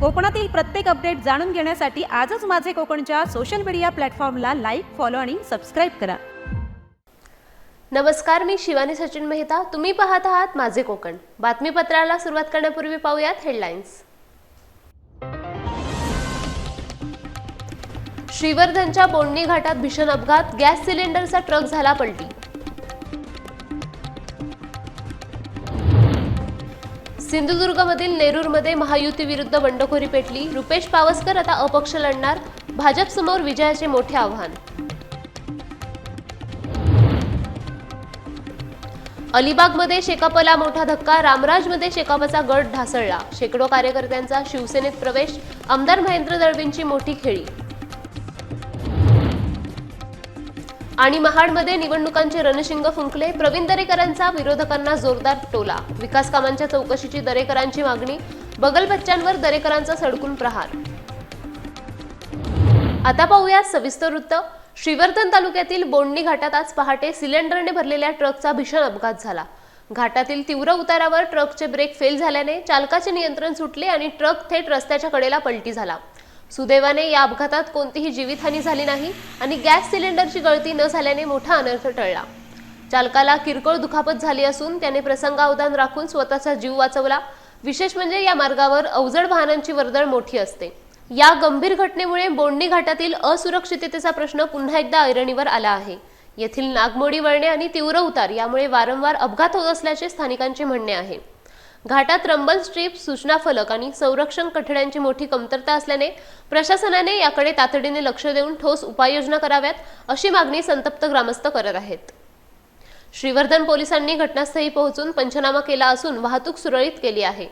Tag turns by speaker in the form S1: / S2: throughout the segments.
S1: कोकणातील प्रत्येक अपडेट जाणून घेण्यासाठी आजच माझे कोकणच्या सोशल मीडिया प्लॅटफॉर्मला लाईक, फॉलो आणि सबस्क्राईब करा.
S2: नमस्कार, मी शिवानी सचिन मेहता. तुम्ही पाहत आहात माझे कोकण. बातमीपत्राला सुरुवात करण्यापूर्वी पाहूयात हेडलाईन्स. श्रीवर्धनच्या बोंडणी घाटात भीषण अपघात, गॅस सिलेंडरचा ट्रक झाला पलटी. सिंधुदुर्गमधील नेरूरमध्ये महायुती विरुद्ध बंडखोरी पेटली. रुपेश पावसकर आता अपक्ष लढणार, भाजप समोर विजयाचे मोठे आव्हान. अलिबागमध्ये शेकापला मोठा धक्का, रामराजमध्ये शेकापचा गट ढासळला. शेकडो कार्यकर्त्यांचा शिवसेनेत प्रवेश, आमदार महेंद्र दळवींची मोठी खेळी. आणि महाडमध्ये निवडणुकांचे रणशिंग फुंकले, प्रवीण दरेकरांचा विरोधकांना जोरदार टोला. विकास कामांच्या चौकशीची दरेकरांची मागणी, बगलबच्च्यांवर दरेकरांचा सडकून प्रहार. आता पाहूया सविस्तर वृत्त. श्रीवर्धन तालुक्यातील बोंडणी घाटात आज पहाटे सिलेंडरने भरलेल्या ट्रकचा भीषण अपघात झाला. घाटातील तीव्र उतारावर ट्रकचे ब्रेक फेल झाल्याने चालकाचे नियंत्रण सुटले आणि ट्रक थेट रस्त्याच्या कडेला पलटी झाला. सुदैवाने या अपघातात कोणतीही जीवितहानी झाली नाही आणि गॅस सिलेंडरची गळती न झाल्याने मोठा अनर्थ टळला. चालकाला किरकोळ दुखापत झाली असून त्याने प्रसंगावधान राखून स्वतःचा जीव वाचवला. विशेष म्हणजे या मार्गावर अवजड वाहनांची वर्दळ मोठी असते. या गंभीर घटनेमुळे बोंडणी घाटातील असुरक्षिततेचा प्रश्न पुन्हा एकदा ऐरणीवर आला आहे. येथील नागमोडी वळणे आणि तीव्र उतार यामुळे वारंवार अपघात होत असल्याचे स्थानिकांचे म्हणणे आहे. घाटात रंबल स्ट्रीप, सूचना फलक आणि संरक्षण कठड्यांची मोठी कमतरता असल्याने प्रशासनाने याकडे तातडीने लक्ष देऊन ठोस उपाययोजना कराव्यात, अशी मागणी संतप्त ग्रामस्थ करत आहेत. श्रीवर्धन पोलिसांनी घटनास्थळी पोहोचून पंचनामा केला असून वाहतूक सुरळीत केली आहे.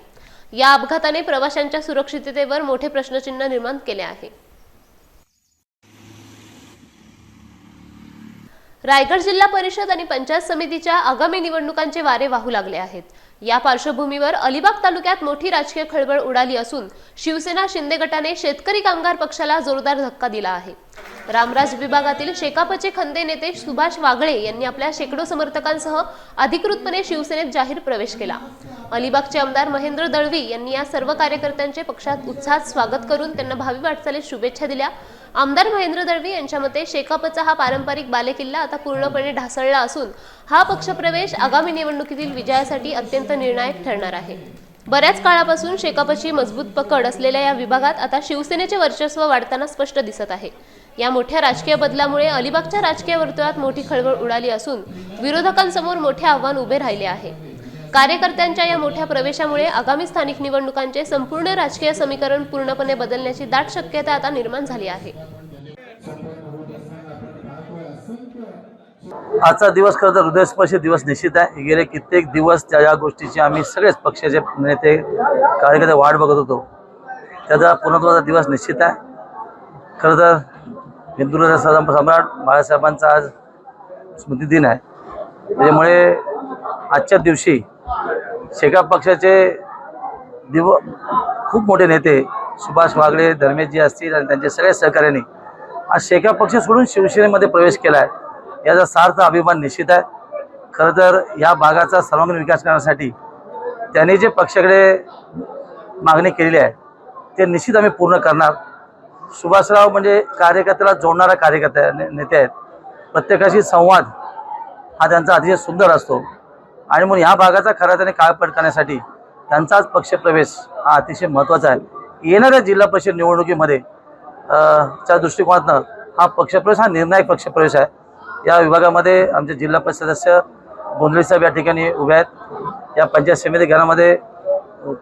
S2: या अपघाताने प्रवाशांच्या सुरक्षिततेवर मोठे प्रश्नचिन्ह निर्माण केले आहे. रायगड जिल्हा परिषद आणि पंचायत समितीच्या आगामी निवडणुकांचे वारे वाहू लागले आहेत. या पार्श्वभूमीवर अलिबाग तालुक्यात मोठी राजकीय खळबळ उडाली असून शिवसेना शिंदे गटाने शेतकरी कामगार पक्षाला जोरदार धक्का दिला आहे. रामराज विभागातील शेकापचे खंदे नेते सुभाष वागळे यांनी आपल्या शेकडो समर्थकांसह अधिकृतपणे शिवसेनेत जाहीर प्रवेश केला. अलिबागचे आमदार महेंद्र दळवी यांनी या सर्व कार्यकर्त्यांचे पक्षात उत्साहात स्वागत करून त्यांना भावी वाटचालीत शुभेच्छा दिल्या. आमदार महेंद्र दळवी यांच्या मते शेकापचा हा पारंपरिक बालेकिल्ला आता पूर्णपणे ढासळला असून हा पक्षप्रवेश आगामी निवडणुकीतील विजयासाठी अत्यंत निर्णायक ठरणार आहे. बऱ्याच काळापासून शेकापची मजबूत पकड असलेल्या या विभागात आता शिवसेनेचे वर्चस्व वाढताना स्पष्ट दिसत आहे. या मोठ्या राजकीय बदलामुळे अलिबागच्या राजकीय वर्तुळात मोठी खळबळ उडाली असून विरोधकांसमोर मोठे आव्हान उभे राहिले आहे. कार्यकर्त्यांच्या या मोठ्या प्रवेशामुळे आगामी स्थानिक निवडणुकांचे संपूर्ण राजकीय समीकरण पूर्णपणे बदलण्याची दाट शक्यता आता निर्माण झाली आहे.
S3: आजचा दिवस खरं तर हृदयस्पर्शी दिवस निश्चित आहे. गेले कित्येक दिवस या गोष्टीची आम्ही सगळेच पक्षाचे नेते कार्यकर्ते वाट बघत होतो. त्याचा पूर्णत्वाचा दिवस निश्चित आहे. खरं तर हिंदुराचा सम्राट बाळासाहेबांचा आज स्मृतिदिन आहे. त्यामुळे आजच्या दिवशी शेकाप पक्षाचे खूप मोठे नेते सुभाष वागळे, धर्मेशजी असतील आणि त्यांच्या सगळ्या सहकार्यांनी आज शेकाप पक्ष सोडून शिवसेनेमध्ये प्रवेश केला आहे. याचा सार्थ अभिमान निश्चित आहे. खरं तर या भागाचा सर्वांगीण विकास करण्यासाठी त्यांनी जे पक्षाकडे मागणी केलेली आहे ते निश्चित आम्ही पूर्ण करणार. सुभाषराव म्हणजे कार्यकर्त्याला जोडणारा कार्यकर्ता नेते आहेत. प्रत्येकाशी संवाद हा त्यांचा अतिशय सुंदर असतो आणि म्हणून ह्या भागाचा खरा त्याने काळपट करण्यासाठी त्यांचाच पक्षप्रवेश हा अतिशय महत्त्वाचा आहे. येणाऱ्या जिल्हा परिषद निवडणुकीमध्ये च्या दृष्टिकोनातून हा पक्षप्रवेश हा निर्णायक पक्षप्रवेश आहे. या विभागामध्ये आमचे जिल्हा परिषद सदस्य बोंदळे साहेब या ठिकाणी उभे आहेत. या पंचायत समिती गणामध्ये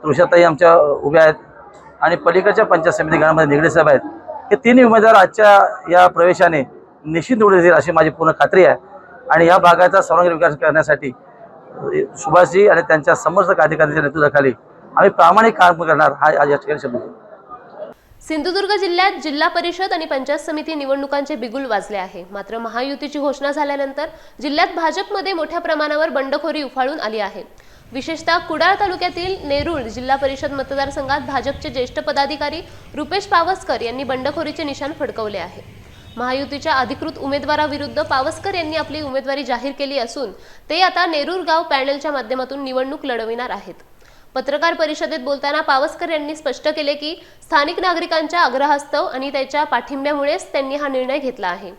S3: तुळशाताई आमच्या उभ्या आहेत आणि पलीकडच्या पंचायत समिती गणामध्ये निगडे साहेब आहेत. हे तिन्ही उमेदवार आजच्या या प्रवेशाने निश्चित निवडून येतील अशी माझी पूर्ण खात्री आहे. आणि या भागाचा सर्वांगीण विकास करण्यासाठी सुभाषजी आणि त्यांच्या समर्थक अधिकाऱ्यांच्या नेतृत्वाखाली आम्ही प्रामाणिक काम करणार हा आज या ठिकाणी शब्द.
S2: सिंधुदुर्ग जिल्ह्यात जिल्हा परिषद आणि पंचायत समिती निवडणुकांचे बिगुल वाजले आहे. मात्र महायुतीची घोषणा झाल्यानंतर जिल्ह्यात भाजपमध्ये मोठ्या प्रमाणावर बंडखोरी उफाळून आली आहे. विशेषतः कुडाळ तालुक्यातील नेरूळ जिल्हा परिषद मतदारसंघात भाजपचे ज्येष्ठ पदाधिकारी रुपेश पावसकर यांनी बंडखोरीचे निशाण फडकवले आहे. महायुतीच्या अधिकृत उमेदवाराविरुद्ध पावसकर यांनी आपली उमेदवारी जाहीर केली असून ते आता नेरूर गाव पॅनलच्या माध्यमातून निवडणूक लढविणार आहेत. पत्रकार परिषदेत बोलताना पावसकर यांनी स्पष्ट केले की स्थानिक नागरिकांच्या आग्रहास्तव आणि त्याच्या पाठिंब्यामुळेच त्यांनी हा निर्णय घेतला आहे।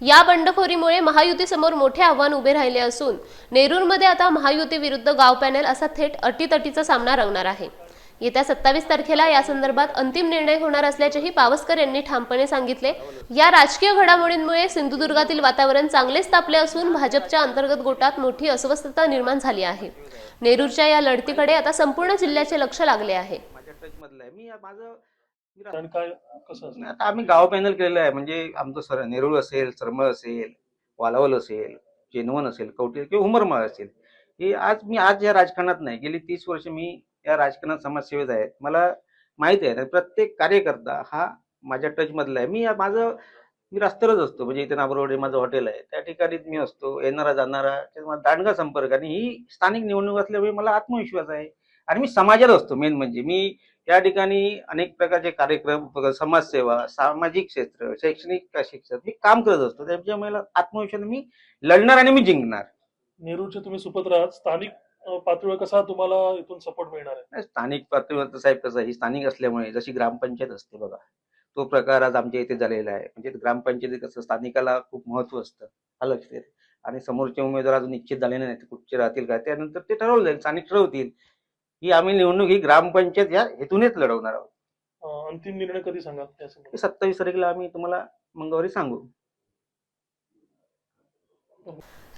S2: या बंडखोरीमुळे महायुतीसमोर मोठे आव्हान उभे राहिले असून नेरूरमध्ये आता महायुती विरुद्ध गाव पॅनल असा थेट अटीतटीचा सामना रंगणार आहे। येत्या 27 तारखेला या संदर्भात अंतिम निर्णय होणार असल्याचेही पावसकर यांनी ठामपणे सांगितले। या राजकीय घडामोडींमुळे सिंधुदुर्गातील वातावरण चांगलेच तापले असून भाजपच्या अंतर्गत गोटात मोठी अस्वस्थता निर्माण झाली आहे। नेरूरच्या या लढतीकडे आता संपूर्ण जिल्ह्याचे लक्ष लागले आहे।
S4: आता आम्ही गाव पॅनल केलेलं आहे, म्हणजे आमचं नेरूळ असेल, सरमळ असेल, वालावल असेल, चेनवन असेल, कवठे किंवा उमरमाळ असेल, हे आज या राजकारणात नाही, गेली 30 वर्ष मी या राजकारणात समाजसेवेत आहे। मला माहित आहे प्रत्येक कार्यकर्ता हा माझ्या टच मधला आहे। मी रस्त्यावरच असतो, म्हणजे इथे नाबरोडे माझं हॉटेल आहे, त्या ठिकाणी मी असतो, येणारा जाणारा दांडगा संपर्क। आणि ही स्थानिक निवडणूक असल्यामुळे मला आत्मविश्वास आहे आणि मी समाजात असतो। मेन म्हणजे मी या ठिकाणी अनेक प्रकारचे कार्यक्रम, समाजसेवा, सामाजिक क्षेत्र, शैक्षणिक क्षेत्रात मी काम करत असतो, त्याच्यामुळे मला आत्मविश्वास, मी लढणार आणि मी जिंकणार।
S5: नेरूरचे तुम्ही सुपुत्र आहात, स्थानिक पातळीवर कसा तुम्हाला इथून सपोर्ट मिळणार आहे?
S4: स्थानिक पातळीवर साहेब कसं, ही स्थानिक असल्यामुळे जशी ग्रामपंचायत असते बघा, तो प्रकार आज आमच्या इथे झालेला आहे। म्हणजे ग्रामपंचायतीत कसं स्थानिकाला खूप महत्व असतं, हा लक्षात येते। आणि समोरचे उमेदवार अजून निश्चित झालेले नाही, कुठचे राहतील का त्यानंतर ते ठरवलं जाईल, स्थानिक ठरवतील की आम्ही निवडणूक ही ग्रामपंचायत या हेतूनच लढवणार आहोत।
S5: अंतिम निर्णय कधी सांगा?
S4: 27 तारखेला आम्ही तुम्हाला मंगळवारी सांगू।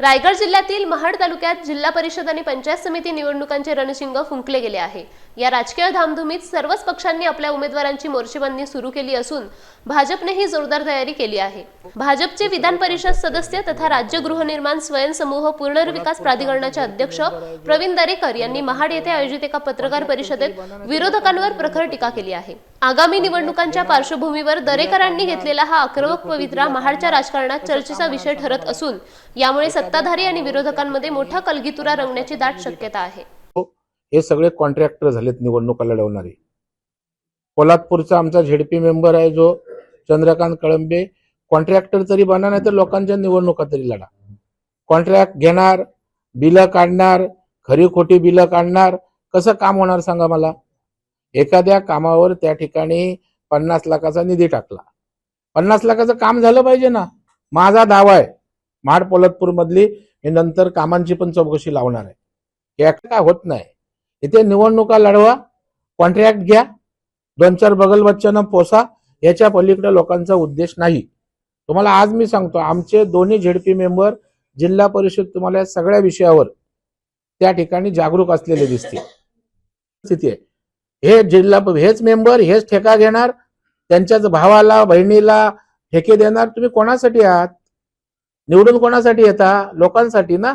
S2: रायगड जिल्ह्यातील महाड तालुक्यात जिल्हा परिषद आणि पंचायत समिती निवडणुकांचे रणशिंग फुंकले गेले आहे। या राजकीय धामधुमीत सर्वच पक्षांनी आपल्या उमेदवारांची मोर्चेबंदी सुरू केली असून भाजपनेही जोरदार तयारी केली आहे। भाजपचे विधान परिषद सदस्य तथा राज्य गृहनिर्माण स्वयंसमूह पुनर्विकास प्राधिकरणाचे अध्यक्ष प्रवीण दरेकर यांनी महाड येथे आयोजित एका पत्रकार परिषदेत विरोधकांवर प्रखर टीका केली आहे। आगामी निवडणुकांच्या पार्श्वभूमीवर दरेकरांनी घेतलेला हा आक्रमक पवित्रा महाडच्या राजकारणात चर्चेचा विषय ठरत असून यामुळे सत्ताधारी आणि विरोधकांमध्ये मोठा कलगीतुरा रंगण्याची दाट शक्यता आहे।
S6: हे सगळे कॉन्ट्रॅक्टर झालेत निवडणुका लढवणारे। पोलादपूरचा आमचा झेडपी मेंबर आहे जो चंद्रकांत कळंबे, कॉन्ट्रॅक्टर तरी बना, नाही तर लोकांच्या निवडणुका तरी लढा। कॉन्ट्रॅक्ट घेणार, बिलं काढणार, खरी खोटी बिलं काढणार, कसं काम होणार सांगा मला? एखाद्या कामावर त्या ठिकाणी 50 लाखाचा निधी टाकला, 50 लाखाचं काम झालं पाहिजे ना। माझा दावा आहे महाड पोलादपूर मधली मी नंतर कामांची पण चौकशी लावणार आहे। हे काय होत नाही, इथे निवडणुका लढवा, कॉन्ट्रॅक्ट घ्या, 2-4 बगल बच्चांना पोसा, याच्या पलीकडे लोकांचा उद्देश नाही। तुम्हाला आज मी सांगतो, आमचे दोन्ही झेडपी मेंबर जिल्हा परिषद तुम्हाला सगळ्या विषयावर त्या ठिकाणी जागरूक असलेले दिसतील। स्थिती आहे, हेच मेंबर हेच ठेका घेणार, त्यांच्याच भावाला बहिणीला ठेके देणार। तुम्ही कोणासाठी आहात? निवडून कोणासाठी येता? लोकांसाठी ना।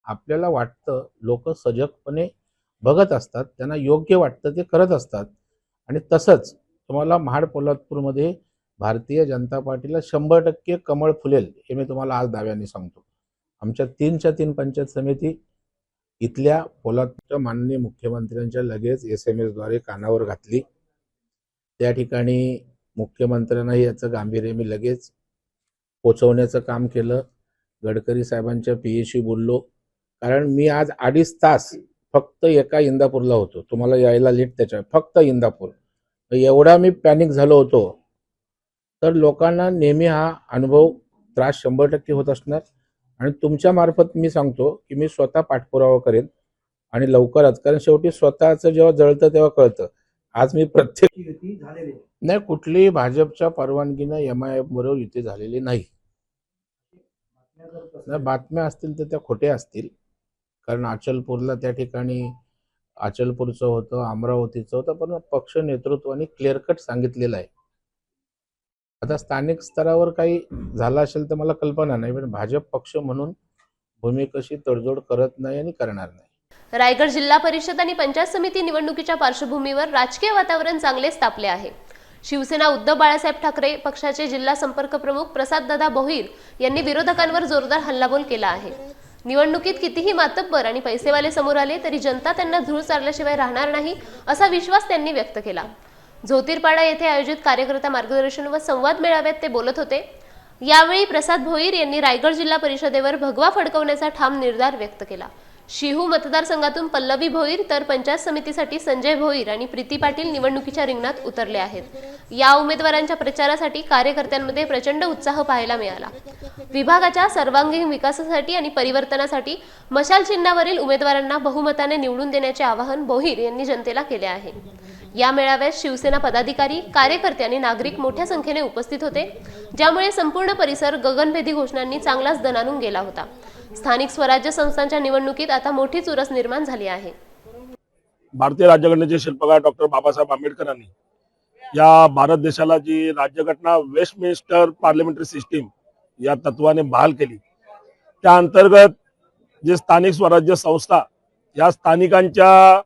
S6: आपल्याला वाटतं लोक सजगपणे बघत असतात, त्यांना योग्य वाटतं ते करत असतात। आणि तसंच तुम्हाला महाड पोलादपूरमध्ये भारतीय जनता पार्टीला 100% कमळ फुलेल, हे मी तुम्हाला आज दाव्याने सांगतो। आमच्या 3च्या 3 पंचायत समिती इथल्या पोलादपूरच्या माननीय मुख्यमंत्र्यांच्या लगेच SMS द्वारे कानावर घातली। त्या ठिकाणी मुख्यमंत्र्यांनाही याचं गांभीर्य मी लगेच पोचवण्याचं काम केलं। गडकरी साहेबांच्या PAशी बोललो, कारण मी आज 2.5 तास फक्त एका इंदापूरला होतो, तुम्हाला यायला लेट त्याच्या फक्त इंदापूर, एवढा मी पॅनिक झालो होतो। तर लोकांना नेहमी हा अनुभव त्रास 100% होत असणार आणि तुमच्या मार्फत मी सांगतो की मी स्वतः पाठपुरावा करेन आणि लवकरच, कारण शेवटी स्वतःचं जेव्हा जळतं तेव्हा कळतं। आज मी प्रत्येक नाही, कुठलीही भाजपच्या परवानगीनं MIM बरोबर युती झालेली नाही। बातम्या असतील तर त्या खोट्या असतील, कारण अचलपूरला त्या ठिकाणी अचलपूरचं होतं, अमरावतीचं होतं, पण पक्ष नेतृत्वाने क्लिअर कट सांगितलेलं आहे। आता स्थानिक स्तरावर काही झालं असेल तर मला कल्पना नाही, पण भाजप पक्ष म्हणून भूमिकेशी तडजोड करत नाही आणि करणार नाही।
S2: रायगड जिल्हा परिषद आणि पंचायत समिती निवडणुकीच्या पार्श्वभूमीवर राजकीय वातावरण चांगलेच तापले आहे। शिवसेना उद्धव बाळासाहेब ठाकरे पक्षाचे जिल्हा संपर्क प्रमुख प्रसाददादा भोईर यांनी विरोधकांवर जोरदार हल्लाबोल केला आहे। निवडणुकीत कितीही मातब्बर आणि पैसेवाले समोर आले तरी जनता त्यांना धूळ चारल्याशिवाय राहणार नाही असा विश्वास त्यांनी व्यक्त केला। झोतीरपाडा येथे आयोजित कार्यकर्ता मार्गदर्शन व संवाद मेळाव्यात ते बोलत होते। यावेळी प्रसाद भोईर यांनी रायगड जिल्हा परिषदेवर भगवा फडकवण्याचा ठाम निर्धार व्यक्त केला। शिहू मतदारसंघातून पल्लवी भोईर तर पंचायत समितीसाठी संजय भोईर आणि प्रीती पाटील निवडणुकीच्या रिंगणात उतरले आहेत। या उमेदवारांच्या प्रचारासाठी कार्यकर्त्यांमध्ये प्रचंड उत्साह पाहायला मिळाला। विभागाच्या सर्वांगीण विकासासाठी आणि परिवर्तनासाठी मशाल चिन्हावरील उमेदवारांना बहुमताने निवडून देण्याचे आवाहन भोईर यांनी जनतेला केले आहे। या मेळाव्यात शिवसेना पदाधिकारी, कार्यकर्ते आणि नागरिक मोठ्या संख्येने उपस्थित होते, ज्यामुळे संपूर्ण परिसर गगनभेदी घोषणांनी चांगलाच दणाणून गेला होता। स्थानिक स्वराज्य संस्थांच्या निवडणुकीत आता मोठी चुरस निर्माण झाली आहे।
S7: भारतीय राज्यघटनेचे शिल्पकार डॉक्टर बाबासाहेब आंबेडकरांनी या भारत देशाला जी राज्यघटना वेस्टमिन्स्टर पार्लिमेंटरी सिस्टीम या तत्वाने बहाल केली, त्या अंतर्गत जे स्थानिक स्वराज्य संस्था या स्थानिकांच्या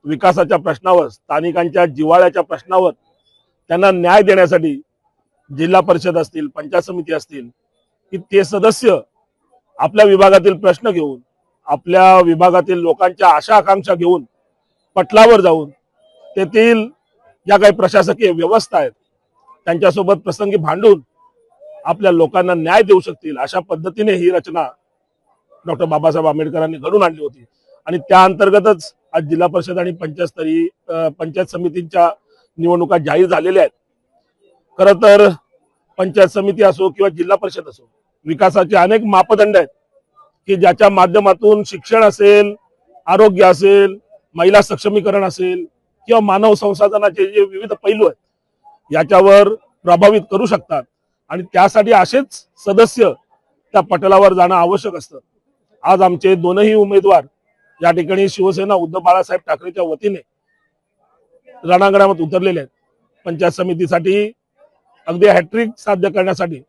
S7: विकासाच्या प्रश्नावर, स्थानिकांच्या जिव्हाळ्याच्या प्रश्नावर त्यांना न्याय देण्यासाठी जिल्हा परिषद असतील, पंचायत समिती असतील, की ते सदस्य आपल्या विभागातील प्रश्न घेऊन, आपल्या विभागातील लोकांच्या आशा आकांक्षा घेऊन पटलावर जाऊन तेथील ज्या काही प्रशासकीय व्यवस्था आहेत त्यांच्यासोबत प्रसंगी भांडून आपल्या लोकांना न्याय देऊ शकतील, अशा पद्धतीने ही रचना डॉक्टर बाबासाहेब आंबेडकरांनी घडून आणली होती। आणि त्या अंतर्गतच आज जिल्हा परिषद आणि पंचायत समितींच्या निवडणुका जाहीर झालेल्या आहेत। खरं तर पंचायत समिती असो किंवा जिल्हा परिषद असो, विकासाचे अनेक मापदंड आहेत की ज्याच्या माध्यमातून शिक्षण असेल, आरोग्य असेल, महिला सक्षमीकरण असेल किंवा मानव संसाधनाचे जे विविध पैलू आहेत याच्यावर प्रभावित करू शकतात। आणि त्यासाठी असेच सदस्य त्या पटलावर जाणं आवश्यक असतं। आज आमचे दोनही उमेदवार या ठिकाणी शिवसेना उद्धव बाळासाहेब ठाकरेच्या वतीने रणांगणात उतरलेले आहेत। पंचायत समितीसाठी अगदी हॅट्रिक साध्य करण्यासाठी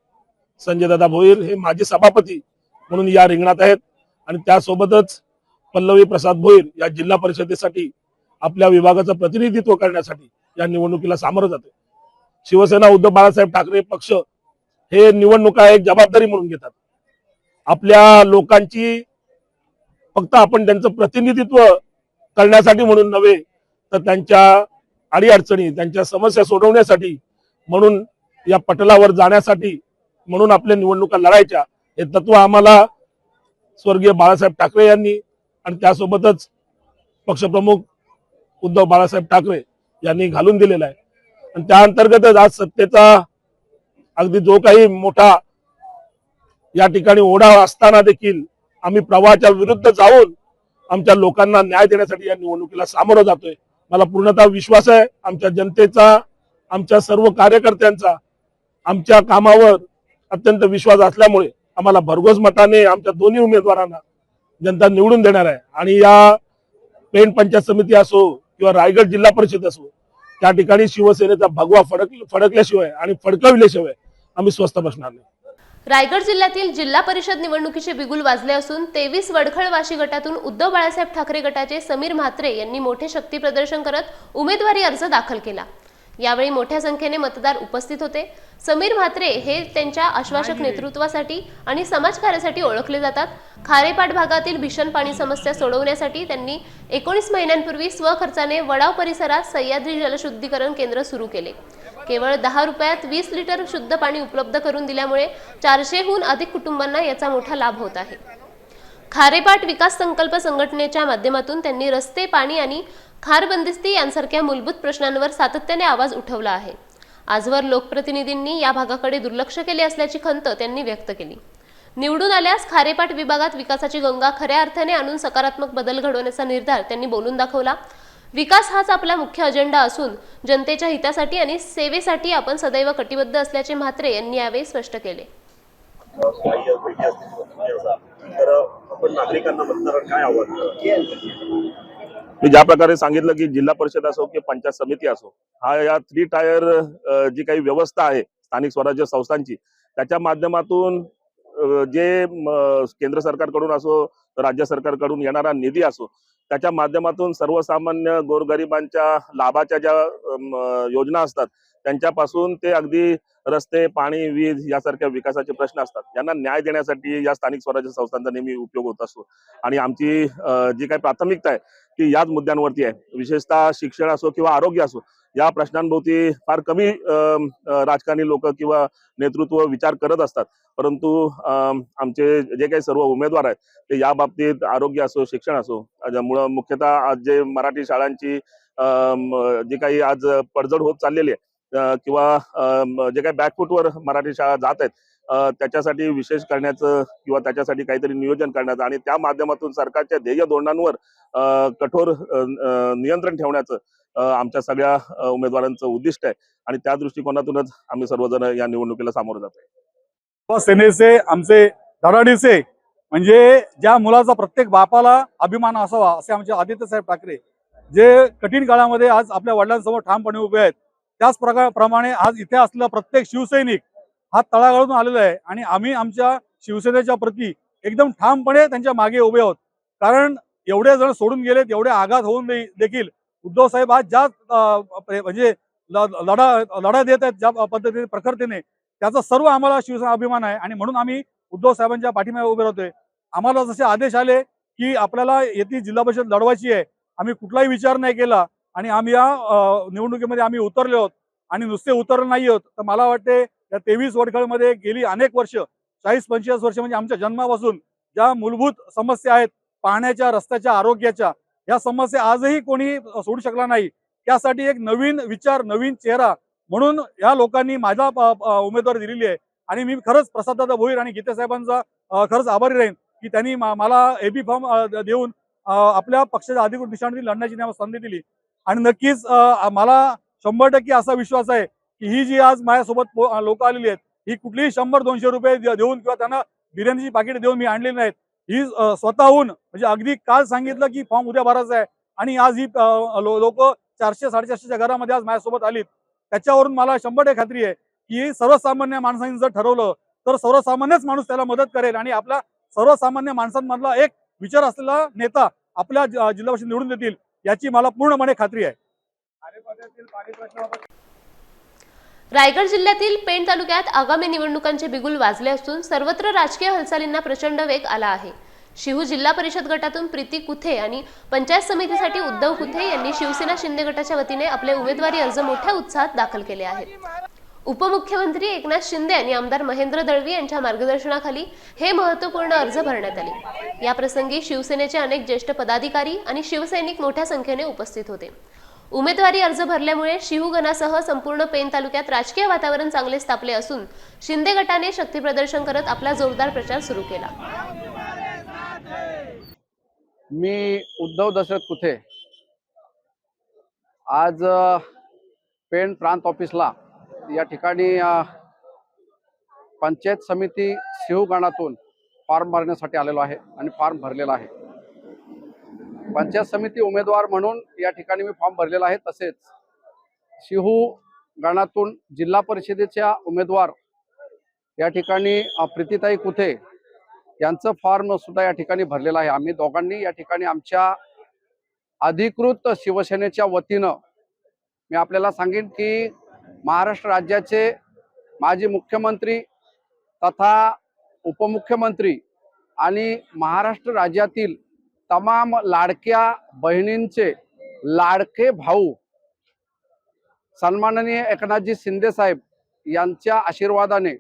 S7: संजयदादा भोईर हे माजी सभापती म्हणून या रिंगणात आहेत आणि त्यासोबतच पल्लवी प्रसाद भोईर या जिल्हा परिषदेसाठी आपल्या विभागाचं प्रतिनिधित्व करण्यासाठी या निवडणुकीला सामोरं जाते। शिवसेना उद्धव बाळासाहेब ठाकरे पक्ष हे निवडणुका एक जबाबदारी म्हणून घेतात। आपल्या लोकांची फक्त आपण त्यांचं प्रतिनिधित्व करण्यासाठी म्हणून नव्हे, तर त्यांच्या अडीअडचणी, त्यांच्या समस्या सोडवण्यासाठी म्हणून, या पटलावर जाण्यासाठी म्हणून आपल्या निवडणुका लढायच्या, हे तत्व आम्हाला स्वर्गीय बाळासाहेब ठाकरे यांनी आणि त्यासोबतच पक्षप्रमुख उद्धव बाळासाहेब ठाकरे यांनी घालून दिलेला आहे। आणि त्या अंतर्गतच आज सत्तेचा अगदी जो काही मोठा या ठिकाणी ओढा असताना देखील आम्ही प्रवाहाच्या विरुद्ध जाऊन आमच्या लोकांना न्याय देण्यासाठी या निवडणुकीला सामोरं जातोय। मला पूर्णतः विश्वास आहे आमच्या जनतेचा, आमच्या सर्व कार्यकर्त्यांचा आमच्या कामावर अत्यंत विश्वास असल्यामुळे आम्हाला भरघोस मताने आमच्या दोन्ही उमेदवारांना जनता निवडून देणार आहे। आणि या पेण पंचायत समिती असो किंवा रायगड जिल्हा परिषद असो, त्या ठिकाणी शिवसेनेचा भगवा फडकल्याशिवाय आणि फडकविल्याशिवाय आम्ही स्वस्थ बसणार नाही।
S2: रायगड जिल्ह्यातील जिल्हा परिषद निवडणुकीचे बिगुल वाजले असून 23 वडखळवाशी गटातून उद्धव बाळासाहेब ठाकरे गटाचे समीर म्हात्रे यांनी मोठे शक्ती प्रदर्शन करत उमेदवारी अर्ज दाखल केला। यावेळी मोठ्या संख्येने मतदार उपस्थित होते। समीर म्हात्रे हे त्यांच्या आश्वासक नेतृत्वासाठी आणि समाजकार्यासाठी ओळखले जातात। खारेपाट भागातील भीषण पाणी समस्या सोडवण्यासाठी त्यांनी 19 महिन्यांपूर्वी स्वखर्चाने वडाव परिसरात सह्याद्री जलशुद्धीकरण केंद्र सुरू केले। केवळ 10 रुपयात 20 लिटर शुद्ध पाणी उपलब्ध करून दिल्यामुळे 400हून अधिक कुटुंबांना याचा मोठा लाभ होत आहे। खारेपाट विकास संकल्प संघटनेच्या माध्यमातून त्यांनी रस्ते, पाणी आणि खार बंदिस्ती यांसारख्या मूलभूत प्रश्नांवर सातत्याने आवाज उठवला आहे। आजवर लोकप्रतिनिधींनी या भागाकडे दुर्लक्ष केले असल्याची खंत त्यांनी व्यक्त केली। निवडून आल्यास खारेपाट विभागात विकासाची गंगा खऱ्या अर्थाने आणून सकारात्मक बदल घडवण्याचा निर्धार त्यांनी बोलून दाखवला। विकास हाच आपला मुख्य अजेंडा असून जनतेच्या हितासाठी आणि सेवेसाठी आपण सदैव कटिबद्ध असल्याचे म्हात्रे यांनी यावेळी स्पष्ट केले।
S7: मी ज्या प्रकारे सांगितलं की जिल्हा परिषद असो की पंचायत समिती असो, हा या 3 टायर जी काही व्यवस्था आहे स्थानिक स्वराज्य संस्थांची, त्याच्या माध्यमातून जे केंद्र सरकारकडून असो, राज्य सरकारकडून येणारा निधी असो, त्याच्या माध्यमातून सर्वसामान्य गोरगरिबांच्या लाभाच्या ज्या योजना असतात त्यांच्यापासून ते अगदी रस्ते, पाणी, वीज यासारख्या विकासाचे प्रश्न असतात, यांना न्याय देण्यासाठी या स्थानिक स्वराज्य संस्थांचा नेहमी उपयोग होत असतो। आणि आमची जी काही प्राथमिकता आहे ती याच मुद्द्यांवरती आहे। विशेषतः शिक्षण असो किंवा आरोग्य असो, या प्रश्नांभोवती फार कमी राजकारणी लोक किंवा नेतृत्व विचार करत असतात. परंतु आमचे जे काही सर्व उमेदवार आहेत ते या बाबतीत आरोग्य असो, शिक्षण असो, ज्यामुळं मुख्यतः आज जे मराठी शाळांची जे काही आज पडझड होत चाललेली आहे किंवा जे काही बॅकफुटवर मराठी शाळा जात आहेत त्याच्यासाठी विशेष करण्याचं किंवा त्याच्यासाठी काहीतरी नियोजन करण्याचं आणि त्या माध्यमातून सरकारच्या ध्येय धोरणांवर कठोर नियंत्रण ठेवण्याचं आमच्या सगळ्या उमेदवारांचं उद्दिष्ट आहे आणि त्या दृष्टिकोनातूनच आम्ही सर्वजण या निवडणुकीला सामोरं जात आहे.
S8: सेनेचे आमचे धडाडीचे म्हणजे ज्या मुलाचा प्रत्येक बापाला अभिमान असावा असे आमचे आदित्य साहेब ठाकरे जे कठीण काळामध्ये आज आपल्या वडिलांसमोर ठामपणे उभे आहेत, त्याच प्रमाणे आज इथे असलेला प्रत्येक शिवसैनिक हा तळागाळातून आलेला आहे आणि आम्ही आमच्या शिवसेनेच्या प्रती एकदम ठामपणे त्यांच्या मागे उभे आहोत. कारण एवढे जण सोडून गेलेत, एवढे आघात होऊन देखील उद्धव साहेब आज ज्या म्हणजे लढा देत आहेत ज्या पद्धतीने प्रखरतेने, त्याचा सर्व आम्हाला शिवसेना अभिमान आहे आणि म्हणून आम्ही उद्धव साहेबांच्या पाठीमागे उभे राहतोय. आम्हाला जसे आदेश आले की आपल्याला येथे जिल्हा परिषद लढवायची आहे, आम्ही कुठलाही विचार नाही केला आणि आम्ही या निवडणुकीमध्ये आम्ही उतरले आहोत आणि नुसते उतरले नाही आहोत तर मला वाटते या 23 वडखळमध्ये गेली अनेक वर्ष 40-45 वर्ष म्हणजे आमच्या जन्मापासून ज्या मूलभूत समस्या आहेत पाण्याच्या, रस्त्याच्या, आरोग्याच्या, या समस्या आजही कोणी सोडू शकला नाही. त्यासाठी एक नवीन विचार, नवीन चेहरा म्हणून या लोकांनी माझा उमेदवारी दिलेली आहे आणि मी खरंच प्रसाददादा भोईर आणि गीते साहेबांचा खरंच आभारी राहीन की त्यांनी मला एबी फॉर्म देऊन आपल्या पक्षाच्या अधिकृत दिशांनी लढण्याची संधी दिली. आणि नक्कीच मला 100% असा विश्वास आहे की ही जी आज माझ्यासोबत लोक आलेली आहेत ही कुठलीही 100-200 रुपये देऊन किंवा त्यांना बिर्याणीची पाकिट देऊन मी आणलेली नाहीत. ही स्वतःहून म्हणजे अगदी काल सांगितलं की फॉर्म उद्या भरायचा आहे आणि आज ही लोक 400-450च्या घरामध्ये आज माझ्यासोबत आलीत. त्याच्यावरून मला 100% खात्री आहे की सर्वसामान्य माणसांनी जर ठरवलं तर सर्वसामान्यच माणूस त्याला मदत करेल आणि आपला सर्वसामान्य माणसांमधला एक विचार असलेला नेता आपल्या जिल्हा परिषद निवडून देतील याची मला पूर्णपणे खात्री आहे.
S2: रायगड जिल्ह्यातील पेण तालुक्यात आगामी निवडणुकांचे बिगुल वाजले असून सर्वत्र राजकीय हालचालींना प्रचंड वेग आला आहे. शिहू जिल्हा परिषद गटातून प्रीती कुथे आणि पंचायत समितीसाठी उद्धव कुथे यांनी शिवसेना शिंदे गटाच्या वतीने आपले उमेदवारी अर्ज मोठ्या उत्साहात दाखल केले आहेत. उपमुख्यमंत्री एकनाथ शिंदे आणि आमदार महेंद्र दळवी यांच्या मार्गदर्शनाखाली हे महत्त्वपूर्ण अर्ज भरण्यात आले. या प्रसंगी शिवसेनेचे अनेक ज्येष्ठ पदाधिकारी आणि शिवसैनिक मोठ्या संख्येने उपस्थित होते. उमेदवारी अर्ज भरल्यामुळे शिहू गणासह संपूर्ण पेण तालुक्यात राजकीय वातावरण चांगले स्थापले असून शिंदे गटाने शक्ती प्रदर्शन करत आपला जोरदार प्रचार सुरू केला.
S9: मी उद्धव दशरथ कुथे आज पेण प्रांत ऑफिसला या ठिकाणी पंचायत समिती शिहू गणातून फॉर्म भरण्यासाठी आलेलो आहे आणि फॉर्म भरलेला आहे. पंचायत समिती उमेदवार म्हणून या ठिकाणी मी फॉर्म भरलेला आहे. तसेच शिहू गणातून जिल्हा परिषदेच्या उमेदवार या ठिकाणी प्रीतीताई कुथे यांचं फॉर्म सुद्धा या ठिकाणी भरलेला आहे. आम्ही दोघांनी या ठिकाणी आमच्या अधिकृत शिवसेनेच्या वतीनं मी आपल्याला सांगेन की महाराष्ट्र राज्याचे माजी मुख्यमंत्री तथा उपमुख्यमंत्री आणि महाराष्ट्र राज्यातील तमाम लाडक्या बहिणींचे लाडके भाऊ सन्माननीय एकनाथजी शिंदे साहेब यांच्या आशीर्वादाने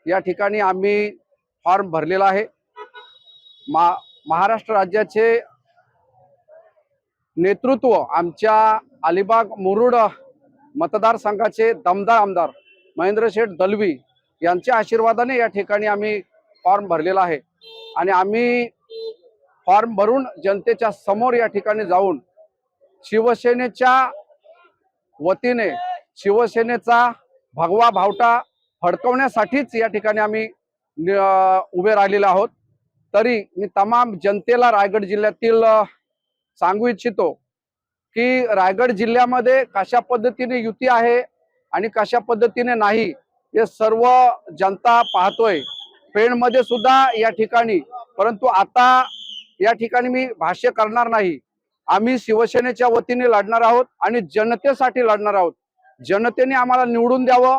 S9: या ठिकाणी आम्ही फॉर्म भरलेला आहे. महाराष्ट्र राज्याचे नेतृत्व आमच्या अलिबाग मुरुड मतदारसंघाचे दमदार आमदार महेंद्र शेठ दलवी यांच्या आशीर्वादाने या ठिकाणी आम्ही फॉर्म भरलेला आहे आणि आम्ही फॉर्म भरून जनतेच्या समोर या ठिकाणी जाऊन शिवसेनेच्या वतीने शिवसेनेचा भगवा भावटा फडकवण्यासाठीच या ठिकाणी आम्ही उभे राहिलेलो आहोत. तरी मी तमाम जनतेला रायगड जिल्ह्यातील सांगू इच्छितो की रायगड जिल्ह्यामध्ये कशा पद्धतीने युती आहे आणि कशा पद्धतीने नाही हे सर्व जनता पाहतोय. पेणमध्ये सुद्धा या ठिकाणी, परंतु आता या ठिकाणी मी भाष्य करणार नाही. आम्ही शिवसेनेच्या वतीने लढणार आहोत आणि जनतेसाठी लढणार आहोत. जनतेने आम्हाला निवडून द्यावं,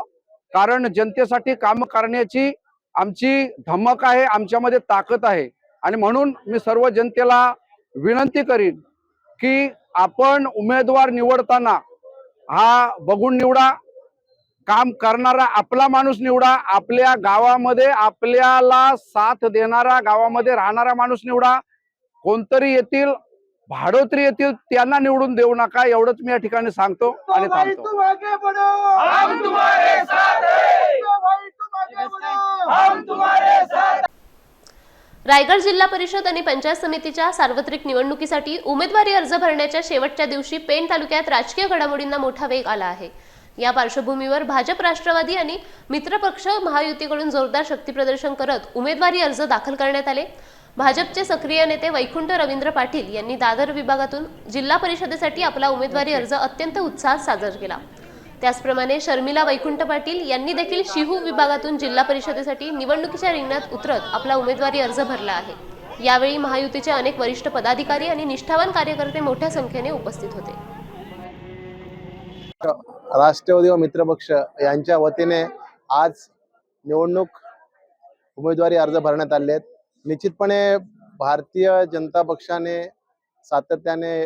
S9: कारण जनतेसाठी काम करण्याची आमची धमक आहे, आमच्यामध्ये ताकद आहे. आणि म्हणून मी सर्व जनतेला विनंती करीन की आपण उमेदवार निवडताना हा बघून निवडा, काम करणारा आपला माणूस निवडा, आपल्या गावामध्ये आपल्याला साथ देणारा, गावामध्ये राहणारा माणूस निवडा. कोणतरी येतील, भाडोत्री येतील, त्यांना निवडून देऊ नका, एवढंच मी या ठिकाणी सांगतो आणि थांबतो.
S2: रायगड जिल्हा परिषद आणि पंचायत समितीच्या सार्वत्रिक निवडणुकीसाठी उमेदवारी अर्ज भरण्याच्या शेवटच्या दिवशी पेण तालुक्यात राजकीय घडामोडींना मोठा वेग आला आहे. या पार्श्वभूमीवर भाजप, राष्ट्रवादी आणि मित्रपक्ष महायुतीकडून जोरदार शक्तीप्रदर्शन करत उमेदवारी अर्ज दाखल करण्यात आले. भाजपचे सक्रिय नेते वैकुंठ रवींद्र पाटील यांनी दादर विभागातून जिल्हा परिषदेसाठी आपला उमेदवारी अर्ज अत्यंत उत्साहात सादर केला. त्याचप्रमाणे शर्मिला वैकुंठ पाटील यांनी देखील शिहू विभागातून जिल्हा परिषदेसाठी निवडणुकीच्या रिंगणात उतरत आपला उमेदवारी अर्ज भरला आहे. यावेळी महायुतीचे अनेक वरिष्ठ पदाधिकारी आणि निष्ठावान कार्यकर्ते मोठ्या संख्येने उपस्थित होते.
S10: राष्ट्रवादी व मित्रपक्ष यांच्या वतीने आज निवडणूक उमेदवारी अर्ज भरण्यात आले आहेत. निश्चितपणे भारतीय जनता पक्षाने सातत्याने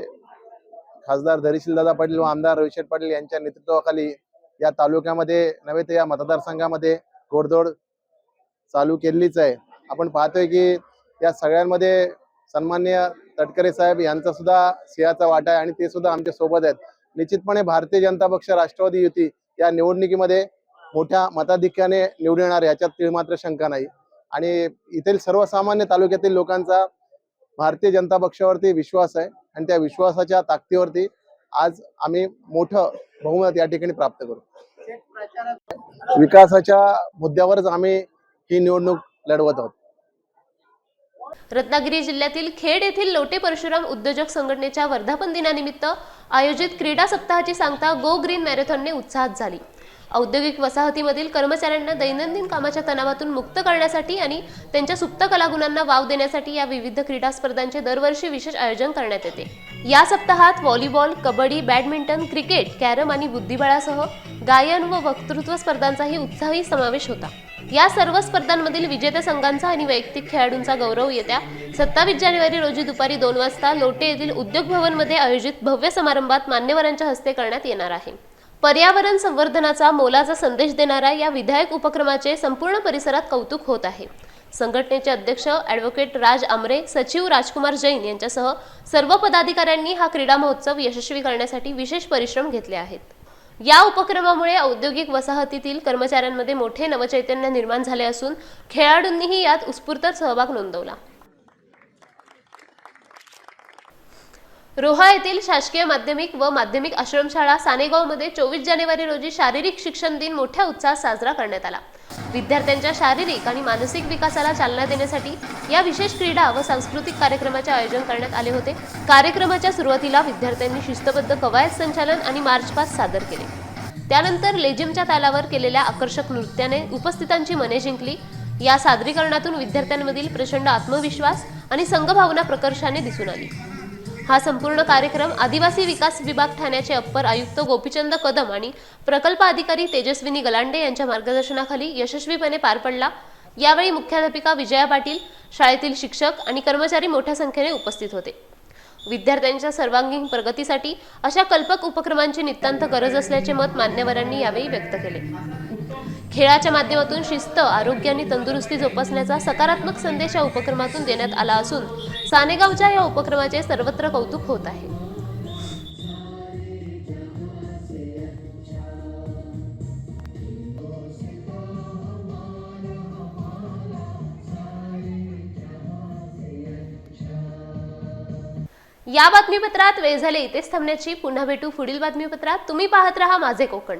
S10: खासदार धैर्यशीलदादा पाटील व आमदार रविशेठ पाटील यांच्या नेतृत्वाखाली या तालुक्यामध्ये नव्हे तर या मतदारसंघामध्ये घोडदौड चालू केलीच आहे. आपण पाहतोय की या सगळ्यांमध्ये सन्माननीय तटकरे साहेब यांचा सुद्धा सिंहाचा वाटा आहे आणि ते सुद्धा आमच्या सोबत आहेत. निश्चितपणे भारतीय जनता पक्ष राष्ट्रवादी युती या निवडणुकीमध्ये मोठ्या मताधिक्याने निवडून येणार याच्यात तीळमात्र शंका नाही. आणि येथील सर्वसामान्य तालुक्यातील लोकांचा भारतीय जनता पक्षावरती विश्वास आहे आणि त्या विश्वासाच्या ताकदीवरती आज आम्ही मोठं बहुमत या ठिकाणी प्राप्त करू. विकासाच्या मुद्द्यावरच आम्ही ही निवडणूक लढवत आहोत.
S2: रत्नागिरी जिल्ह्यातील खेड येथील लोटे परशुराम उद्योजक संघटनेच्या वर्धापन दिनानिमित्त आयोजित क्रीडा सप्ताहाची सांगता गो ग्रीन मॅरेथॉनने उत्साहात झाली. औद्योगिक वसाहतीमधील कर्मचाऱ्यांना दैनंदिन कामाच्या तणावातून मुक्त करण्यासाठी आणि त्यांच्या सुप्त कलागुणांना वाव देण्यासाठी या विविध क्रीडा स्पर्धांचे दरवर्षी विशेष आयोजन करण्यात येते. या सप्ताहात volleyball, kabaddi, badminton, cricket, carrom आणि बुद्धिबळासह गायन व वक्तृत्व स्पर्धांचाही उत्साही समावेश होता. या सर्व स्पर्धांमधील विजेत्या संघांचा आणि वैयक्तिक खेळाडूंचा गौरव येत्या 27 जानेवारी रोजी दुपारी 2 वाजता लोटे येथील उद्योग भवनमध्ये आयोजित भव्य समारंभात मान्यवरांच्या हस्ते करण्यात येणार आहे. पर्यावरण संवर्धनाचा मोलाचा संदेश देणाऱ्या या विधायक उपक्रमाचे संपूर्ण परिसरात कौतुक होत आहे. संघटनेचे अध्यक्ष ॲडव्होकेट राज आमरे, सचिव राजकुमार जैन यांच्यासह सर्व पदाधिकाऱ्यांनी हा क्रीडा महोत्सव यशस्वी करण्यासाठी विशेष परिश्रम घेतले आहेत. या उपक्रमामुळे औद्योगिक वसाहतीतील कर्मचाऱ्यांमध्ये मोठे नवचैतन्य निर्माण झाले असून खेळाडूंनीही यात उत्स्फूर्त सहभाग नोंदवला. रोहा येथील शासकीय माध्यमिक व माध्यमिक आश्रमशाळा सानेगावमध्ये 24 जानेवारी रोजी शारीरिक शिक्षण दिन मोठ्या उत्साहात साजरा करण्यात आला. विद्यार्थ्यांच्या शारीरिक आणि मानसिक विकासाला चालना देण्यासाठी या विशेष क्रीडा व सांस्कृतिक कार्यक्रमाचे आयोजन करण्यात आले होते. कार्यक्रमाच्या सुरुवातीला विद्यार्थ्यांनी शिस्तबद्ध कवायत संचालन आणि मार्च पास्ट सादर केले. त्यानंतर लेझिमच्या तालावर केलेल्या आकर्षक नृत्याने उपस्थितांची मने जिंकली. या सादरीकरणातून विद्यार्थ्यांमधील प्रचंड आत्मविश्वास आणि संघभावना प्रकर्षाने दिसून आली. हा संपूर्ण कार्यक्रम आदिवासी विकास विभाग ठाण्याचे अप्पर आयुक्त गोपीचंद कदम आणि प्रकल्प अधिकारी तेजस्विनी गलांडे यांच्या मार्गदर्शनाखाली यशस्वीपणे पार पडला. यावेळी मुख्याध्यापिका विजया पाटील, शाळेतील शिक्षक आणि कर्मचारी मोठ्या संख्येने उपस्थित होते. विद्यार्थ्यांच्या सर्वांगीण प्रगतीसाठी अशा कल्पक उपक्रमांची नितांत गरज असल्याचे मत मान्यवरांनी यावेळी व्यक्त केले. खेळाच्या माध्यमातून शिस्त, आरोग्य आणि तंदुरुस्ती जोपासण्याचा सकारात्मक संदेश या उपक्रमातून देण्यात आला असून सानेगावच्या या उपक्रमाचे सर्वत्र कौतुक होत आहे. या बातमीपत्रात वेळ झाले इथेच थांबण्याची. पुन्हा भेटू पुढील बातमीपत्रात. तुम्ही पाहत रहा माझे कोकण.